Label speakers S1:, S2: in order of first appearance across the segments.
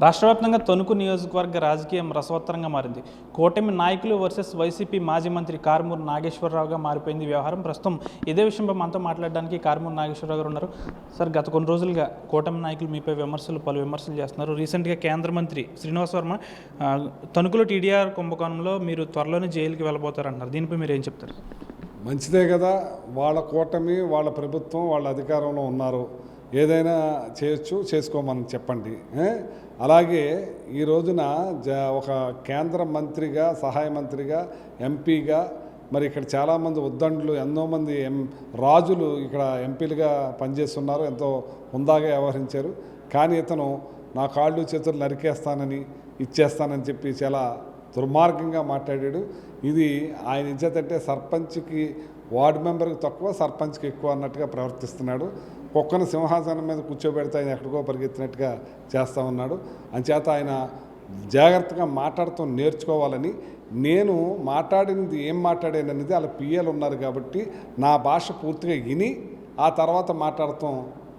S1: రాష్ట్ర వ్యాప్తంగా తణుకు నియోజకవర్గ రాజకీయం రసవత్తరంగా మారింది. కూటమి నాయకులు వర్సెస్ వైసీపీ మాజీ మంత్రి కారుమూరి నాగేశ్వరరావుగా మారిపోయింది వ్యవహారం. ప్రస్తుతం ఇదే విషయంపై మనతో మాట్లాడడానికి కారుమూరి నాగేశ్వరరావు గారు ఉన్నారు. సార్, గత కొన్ని రోజులుగా కూటమి నాయకులు మీపై పలు విమర్శలు చేస్తున్నారు. రీసెంట్గా కేంద్ర మంత్రి శ్రీనివాస్ వర్మ తణుకులో టీడీఆర్ కుంభకోణంలో మీరు త్వరలోనే జైలుకి వెళ్ళబోతారంటున్నారు. దీనిపై మీరు ఏం చెప్తారు?
S2: మంచిదే కదా, వాళ్ళ కూటమి, వాళ్ళ ప్రభుత్వం, వాళ్ళ అధికారంలో ఉన్నారు. ఏదైనా చేయొచ్చు, చేసుకోమని చెప్పండి. అలాగే ఈ రోజున ఒక కేంద్ర మంత్రిగా, సహాయ మంత్రిగా, ఎంపీగా, మరి ఇక్కడ చాలామంది ఉద్దండులు, ఎంతో మంది రాజులు ఇక్కడ ఎంపీలుగా పనిచేస్తున్నారు, ఎంతో హుందాగా వ్యవహరించారు. కానీ ఇతను నా కాళ్ళు చేతులు నరికేస్తానని, ఇచ్చేస్తానని చెప్పి చాలా దుర్మార్గంగా మాట్లాడాడు. ఇది ఆయన ఇచ్చేదంటే సర్పంచ్కి, వార్డు మెంబర్కి తక్కువ, సర్పంచ్కి ఎక్కువ అన్నట్టుగా ప్రవర్తిస్తున్నాడు. కుక్కను సింహాసనం మీద కూర్చోబెడితే ఆయన ఎక్కడికో పరిగెత్తినట్టుగా చేస్తూ ఉన్నాడు. అంచేత ఆయన జాగ్రత్తగా మాట్లాడటం నేర్చుకోవాలని, నేను మాట్లాడినది ఏం మాట్లాడాననేది వాళ్ళ పిఎలు ఉన్నారు కాబట్టి నా భాష పూర్తిగా విని ఆ తర్వాత మాట్లాడటం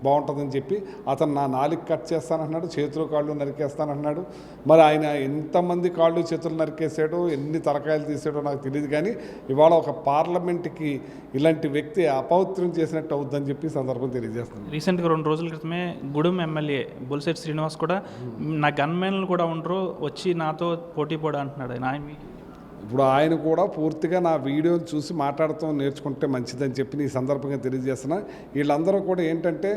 S2: బాగుంటుందని చెప్పి అతను నా నాలుగు కట్ చేస్తానంటున్నాడు, చేతులు కాళ్ళు నరికేస్తానంటున్నాడు. మరి ఆయన ఎంతమంది కాళ్ళు చేతులు నరికేసాడో, ఎన్ని తలకాయలు తీసాడో నాకు తెలియదు. కానీ ఇవాళ ఒక పార్లమెంట్కి ఇలాంటి వ్యక్తి అపవిత్రం చేసినట్టు అవుద్దని చెప్పి సందర్భం తెలియజేస్తుంది.
S1: రీసెంట్గా 2 రోజుల క్రితమే గూడెం ఎమ్మెల్యే బొలిశెట్టి శ్రీనివాస్ కూడా నా గన్మెన్లు కూడా ఉండరు, వచ్చి నాతో పోటీ పోడా అంటున్నాడు.
S2: ఇప్పుడు ఆయన కూడా పూర్తిగా నా వీడియోని చూసి మాట్లాడటం నేర్చుకుంటే మంచిదని చెప్పి ఈ సందర్భంగా తెలియజేస్తున్నా. వీళ్ళందరూ కూడా ఏంటంటే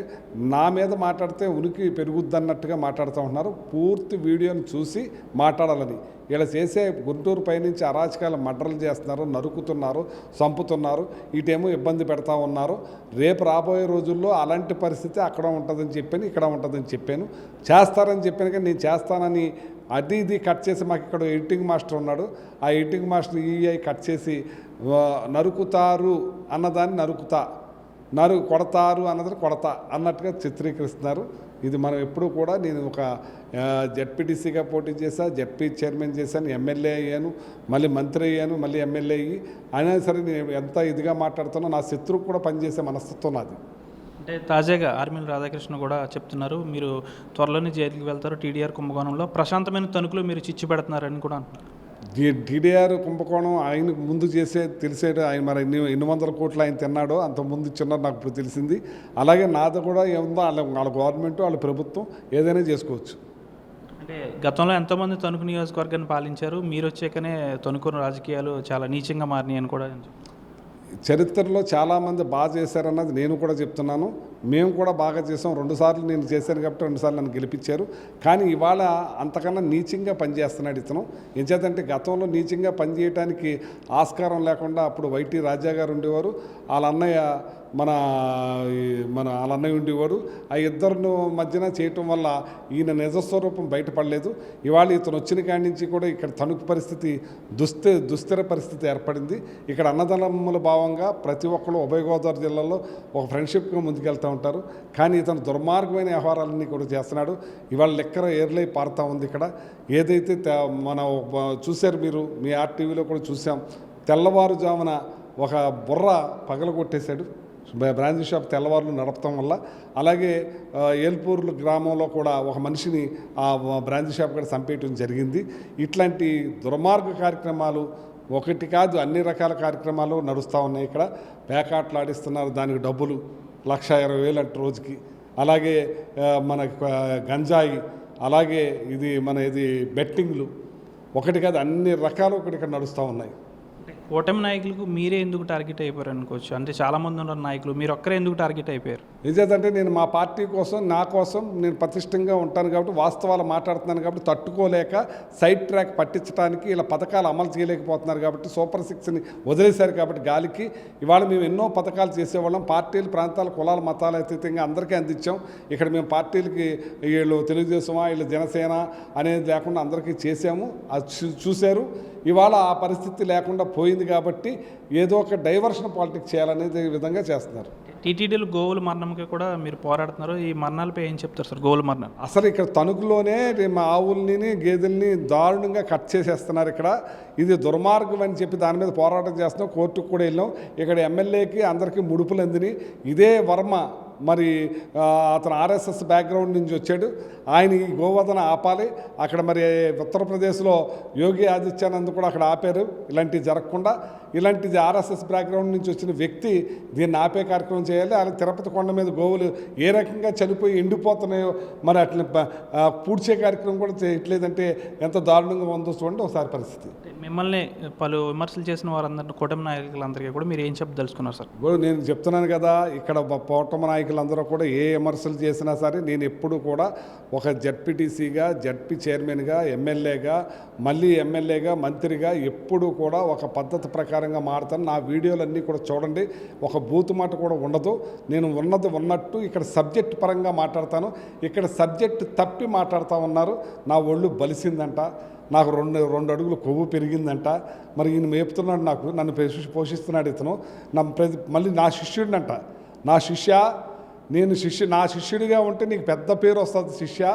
S2: నా మీద మాట్లాడితే ఉనికి పెరుగుద్దన్నట్టుగా మాట్లాడుతూ ఉంటున్నారు. పూర్తి వీడియోని చూసి మాట్లాడాలని. వీళ్ళు చేసే గుంటూరు పైనుంచి అరాచకాల మర్డర్లు చేస్తున్నారు, నరుకుతున్నారు, చంపుతున్నారు, ఇటేమో ఇబ్బంది పెడతా ఉన్నారు. రేపు రాబోయే రోజుల్లో అలాంటి పరిస్థితి అక్కడ ఉంటుందని చెప్పాను, ఇక్కడ ఉంటుందని చెప్పాను. చేస్తారని చెప్పాను, కానీ నేను చేస్తానని అది ఇది కట్ చేసి, మాకు ఇక్కడ ఎడిటింగ్ మాస్టర్ ఉన్నాడు, ఆ ఎడిటింగ్ మాస్టర్ ఈఐ కట్ చేసి నరుకుతారు అన్నదాన్ని కొడతారు అన్నదాన్ని కొడతా అన్నట్టుగా చిత్రీకరిస్తున్నారు. ఇది మనం ఎప్పుడు కూడా, నేను ఒక జెడ్పీటీసీగా పోటీ చేశా, జెడ్పీ చైర్మన్ చేశాను, ఎమ్మెల్యే అయ్యాను, మళ్ళీ మంత్రి అయ్యాను, మళ్ళీ ఎమ్మెల్యే అయ్యి అయినా సరే నేను ఎంత ఇదిగా మాట్లాడుతున్నా నా శత్రువుకు కూడా పనిచేసే మనస్తత్వం నాది.
S1: అంటే తాజాగా ఆర్మీల రాధాకృష్ణ కూడా చెప్తున్నారు, మీరు త్వరలోనే జైలుకి వెళ్తారు, టీడీఆర్ కుంభకోణంలో ప్రశాంతమైన తణుకులో మీరు చిచ్చు పెడుతున్నారని కూడా అంటున్నారు.
S2: టీడీఆర్ కుంభకోణం ఆయనకు ముందు తెలిసేది ఆయన మరి ఎన్ని వందల కోట్లు ఆయన తిన్నాడో అంత ముందు ఇచ్చినారు నాకు ఇప్పుడు తెలిసింది. అలాగే నాది కూడా ఏముందో వాళ్ళ గవర్నమెంట్, వాళ్ళ ప్రభుత్వం ఏదైనా చేసుకోవచ్చు.
S1: అంటే గతంలో ఎంతోమంది తణుకు నియోజకవర్గాన్ని పాలించారు, మీరు వచ్చాకనే తణుకు రాజకీయాలు చాలా నీచంగా మారినాయి అని కూడా
S2: చరిత్రలో చాలామంది బాగా చేశారన్నది నేను కూడా చెప్తున్నాను. మేము కూడా బాగా చేసాం. 2 సార్లు నేను చేశాను కాబట్టి 2 సార్లు నన్ను గెలిపించారు. కానీ ఇవాళ అంతకన్నా నీచంగా పనిచేస్తున్నాడు ఇతను. ఎంచేతంటే గతంలో నీచంగా పనిచేయడానికి ఆస్కారం లేకుండా అప్పుడు వైటీ రాజా గారు ఉండేవారు, వాళ్ళ అన్నయ్య వాళ్ళ అన్నయ్య ఉండేవాడు. ఆ ఇద్దరు మధ్యన చేయటం వల్ల ఈయన నిజస్వరూపం బయటపడలేదు. ఇవాళ ఇతను వచ్చిన కాడి నుంచి కూడా ఇక్కడ తణుకు పరిస్థితి దుస్థిర పరిస్థితి ఏర్పడింది. ఇక్కడ అన్నదమ్ముల భావంగా ప్రతి ఒక్కరు ఉభయ గోదావరి జిల్లాలో ఒక ఫ్రెండ్షిప్గా ముందుకెళ్తూ ఉంటారు. కానీ ఇతను దుర్మార్గమైన వ్యవహారాలన్నీ కూడా చేస్తున్నాడు. ఇవాళ లెక్కర ఏర్లై పారుతూ ఉంది. ఇక్కడ ఏదైతే చూశారు మీరు, మీ ఆర్టీవీలో కూడా చూసాం, తెల్లవారుజామున ఒక బుర్ర పగలగొట్టేశాడు బ్రాంచ్ షాప్ తెల్లవారులు నడపడం వల్ల. అలాగే ఏల్పూర్లు గ్రామంలో కూడా ఒక మనిషిని ఆ బ్రాంచ్ షాప్ కూడా చంపేయటం జరిగింది. ఇట్లాంటి దుర్మార్గ కార్యక్రమాలు ఒకటి కాదు, అన్ని రకాల కార్యక్రమాలు నడుస్తూ ఉన్నాయి. ఇక్కడ పేకాట్లు ఆడిస్తున్నారు, దానికి డబ్బులు 1,20,000 అంటే రోజుకి. అలాగే మన గంజాయి, అలాగే ఇది బెట్టింగ్లు, ఒకటి కాదు అన్ని రకాలు ఒకటి ఇక్కడ నడుస్తూ ఉన్నాయి.
S1: కూటమి నాయకులకు మీరే ఎందుకు టార్గెట్ అయిపోయారు అనుకోవచ్చు? అంటే చాలామంది ఉన్నారు నాయకులు, మీరు ఒక్కరే ఎందుకు టార్గెట్ అయిపోయారు?
S2: నిజంటే నేను మా పార్టీ కోసం, నా కోసం నేను ప్రతిష్టంగా ఉంటాను కాబట్టి, వాస్తవాలు మాట్లాడుతున్నాను కాబట్టి, తట్టుకోలేక సైడ్ ట్రాక్ పట్టించడానికి ఇలా పథకాలు అమలు చేయలేకపోతున్నారు కాబట్టి, సూపర్ 6ని వదిలేశారు కాబట్టి గాలికి. ఇవాళ మేము ఎన్నో పథకాలు చేసేవాళ్ళం. పార్టీలు, ప్రాంతాలు, కులాలు, మతాలు అతీతంగా అందరికీ అందించాం. ఇక్కడ మేము పార్టీలకి వీళ్ళు తెలుగుదేశమా, వీళ్ళు జనసేన అనేది లేకుండా అందరికీ చేసాము. అది చూశారు. ఇవాళ ఆ పరిస్థితి లేకుండా పోయింది కాబట్టి ఏదో ఒక డైవర్షన్ పాలిటిక్స్ చేయాలనేది విధంగా చేస్తున్నారు.
S1: టీటీడీలు గోవుల మరణంకి కూడా మీరు పోరాడుతున్నారు. ఈ మరణాలపై ఏం చెప్తారు సార్? గోవుల మరణాలు
S2: అసలు ఇక్కడ తణుకులోనే మా ఆవుల్ని, గేదెల్ని దారుణంగా కట్ చేసేస్తున్నారు. ఇక్కడ ఇది దుర్మార్గం అని చెప్పి దాని మీద పోరాటం చేస్తున్నాం. కోర్టుకు కూడా వెళ్ళాం. ఇక్కడ ఎమ్మెల్యేకి అందరికీ ముడుపులు అందిని. ఇదే వర్మ మరి అతను ఆర్ఎస్ఎస్ బ్యాక్గ్రౌండ్ నుంచి వచ్చాడు. ఆయన ఈ గోవధన ఆపాలి. అక్కడ మరి ఉత్తరప్రదేశ్లో యోగి ఆదిత్యానంద్ కూడా అక్కడ ఆపారు ఇలాంటివి జరగకుండా. ఇలాంటిది ఆర్ఎస్ఎస్ బ్యాక్గ్రౌండ్ నుంచి వచ్చిన వ్యక్తి దీన్ని ఆపే కార్యక్రమం చేయాలి. అలాగే తిరుపతి కొండ మీద గోవులు ఏ రకంగా చనిపోయి ఎండిపోతున్నాయో మరి అట్లా పూడ్చే కార్యక్రమం కూడా చేయట్లేదంటే ఎంత దారుణంగా ఉందో చూడండి ఒకసారి పరిస్థితి.
S1: మిమ్మల్ని పలు విమర్శలు చేసిన వారందరినీ కూటమి నాయకులందరికీ కూడా మీరు ఏం చెప్పదలుచుకున్నారు సార్?
S2: ఇప్పుడు నేను చెప్తున్నాను కదా, ఇక్కడ కూటమి నాయకులందరూ కూడా ఏ విమర్శలు చేసినా సరే నేను ఎప్పుడు కూడా ఒక జడ్పీటీసీగా, జడ్పీ చైర్మన్గా, ఎమ్మెల్యేగా, మళ్ళీ ఎమ్మెల్యేగా, మంత్రిగా ఎప్పుడు కూడా ఒక పద్ధతి ప్రకారంగా మాడతాను. నా వీడియోలన్నీ కూడా చూడండి, ఒక బూతు మాట కూడా ఉండదు. నేను ఉన్నది ఉన్నట్టు ఇక్కడ సబ్జెక్ట్ పరంగా మాట్లాడతాను. ఇక్కడ సబ్జెక్ట్ తప్పి మాట్లాడుతూ ఉన్నారు. నా ఒళ్ళు బలిసిందంట, నాకు రెండు అడుగులు కొవ్వు పెరిగిందంట. మరి ఈయన మేపుతున్నాడు, నన్ను పోషిస్తున్నాడు ఇతను. మళ్ళీ నా శిష్యుడినంట. నా శిష్యుడిగా ఉంటే నీకు పెద్ద పేరు వస్తుంది శిష్య.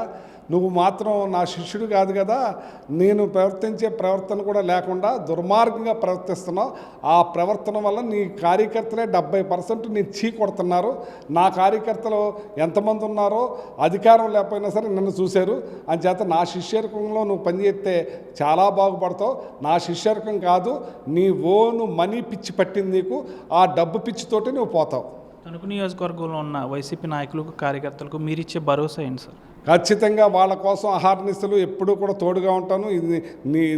S2: నువ్వు మాత్రం నా శిష్యుడు కాదు కదా, నేను ప్రవర్తించే ప్రవర్తన కూడా లేకుండా దుర్మార్గంగా ప్రవర్తిస్తున్నావు. ఆ ప్రవర్తన వల్ల నీ కార్యకర్తలే 70% నీ చీ కొడుతున్నారు. నా కార్యకర్తలు ఎంతమంది ఉన్నారో అధికారం లేకపోయినా సరే నన్ను చూశారు. అంచేత నా శిష్యర్కంలో నువ్వు పనిచేస్తే చాలా బాగుపడతావు. నా శిష్యర్కం కాదు, నీ ఓను మనీ పిచ్చి పట్టింది నీకు. ఆ డబ్బు పిచ్చితోటి నువ్వు పోతావు.
S1: తణుకు నియోజకవర్గంలో ఉన్న వైసీపీ నాయకులకు, కార్యకర్తలకు మీరు ఇచ్చే భరోసా ఏంటి సార్?
S2: ఖచ్చితంగా వాళ్ళ కోసం అహర్నిశలు ఎప్పుడూ కూడా తోడుగా ఉంటాను,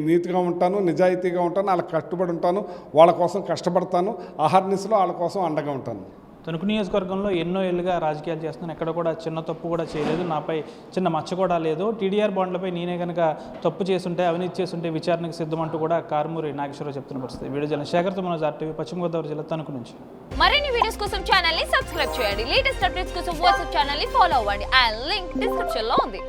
S2: నీతిగా ఉంటాను, నిజాయితీగా ఉంటాను, వాళ్ళకి కట్టుబడి ఉంటాను, వాళ్ళ కోసం కష్టపడతాను, అహర్నిశలు వాళ్ళ కోసం అండగా ఉంటాను.
S1: తణుకు నియోజకవర్గంలో ఎన్నో ఏళ్ళుగా రాజకీయాలు చేస్తున్నాను, ఎక్కడ కూడా చిన్న తప్పు కూడా చేయలేదు, నాపై చిన్న మచ్చ కూడా లేదు. టీడీఆర్ బాండ్లపై నేనే కనుక తప్పు చేస్తుంటే, అవినీతి చేస్తుంటే విచారణకు సిద్ధమంటూ కూడా కారుమూరి నాగేశ్వరరావు చెప్తున్న పరిస్థితి. వీడియో జన శేఖర్తో మనోజ్ RTV, పశ్చిమ గోదావరి జిల్లా తణుకు నుంచి.
S3: మరిన్ని వీడియోస్ కోసం ఛానల్ ని సబ్స్క్రైబ్ చేయండి. లేటెస్ట్ అప్డేట్స్ కోసం వాట్సాప్ ఛానల్ ని ఫాలో అవ్వండి. ఆ లింక్ డిస్క్రిప్షన్ లో ఉంది.